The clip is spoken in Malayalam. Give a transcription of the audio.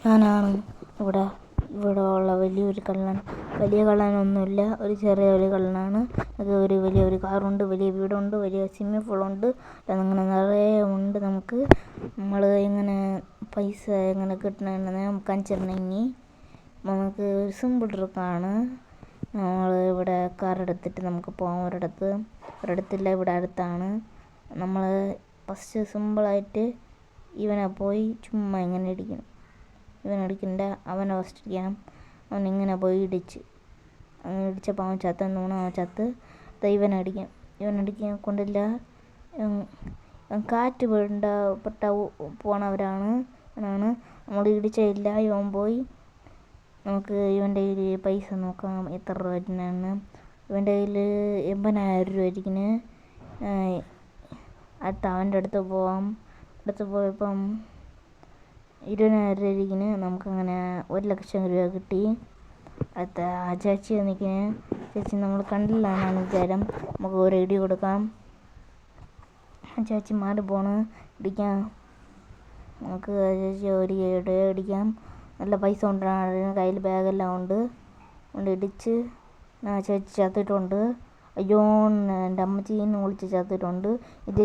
ഞാനാണ് ഇവിടെ ഇവിടെ ഉള്ള വലിയൊരു കള്ളൻ. വലിയ കള്ളനൊന്നുമില്ല, ഒരു ചെറിയൊരു കള്ളനാണ്. അത് വലിയൊരു കാറുണ്ട്, വലിയ വീടുണ്ട്, വലിയ സ്വിമ്മിംഗ് പൂളുണ്ട്, അങ്ങനെ നിറയെ ഉണ്ട്. നമ്മൾ ഇങ്ങനെ പൈസ എങ്ങനെ കിട്ടണമെന്ന് കാണിച്ചിട്ടുണ്ടെങ്കിൽ നമുക്ക് ഒരു സിമ്പിൾ ട്രിക്കാണ്. നമ്മൾ ഇവിടെ കാർ എടുത്തിട്ട് നമുക്ക് പോകാം ഒരിടത്തില്ല, ഇവിടെ അടുത്താണ്. നമ്മൾ ഫസ്റ്റ് സിമ്പിളായിട്ട് ഇവനെ പോയി ചുമ്മാ ഇങ്ങനെ ഇടിക്കണം. അവനെ ഫസ്റ്റ് ഇടിക്കണം. അവനിങ്ങനെ പോയി ഇടിച്ചപ്പോൾ അവൻ ചത്ത്. ഇവനടിക്കാൻ കൊണ്ടില്ല. കാറ്റ് പെട്ട പോണവരാണ്. നമ്മൾ ഇടിച്ചില്ല. ഇവൻ പോയി. നമുക്ക് ഇവൻ്റെ കയ്യിൽ പൈസ നോക്കാം, എത്ര രൂപ വരുന്നതെന്ന്. ഇവൻ്റെ കയ്യിൽ 80,000 രൂപ ഇരിക്കുന്നു. അവൻ്റെ അടുത്ത് പോയപ്പം 20,000 രൂപ ഇരിക്കുന്നു. നമുക്കങ്ങനെ 1,00,000 രൂപ കിട്ടി. അടുത്ത ആ ചേച്ചി നിൽക്കുന്നു. ചേച്ചി നമ്മൾ കണ്ടില്ല എന്നാണ് വിചാരം. നമുക്ക് ഒരു ഇടി കൊടുക്കാം. ചേച്ചി മാറി ഇടിക്കാം. നമുക്ക് ചേച്ചി ഒരു ഇടി അടിക്കാം. നല്ല പൈസ ഉണ്ട്, കയ്യിൽ ബാഗെല്ലാം ഉണ്ട്. ഇടിച്ച് ചേച്ചി ചത്തിട്ടുണ്ട്. അയ്യോ, എൻ്റെ അമ്മച്ചീന്ന് വിളിച്ച് ചത്തിട്ടുണ്ട്. ഇത്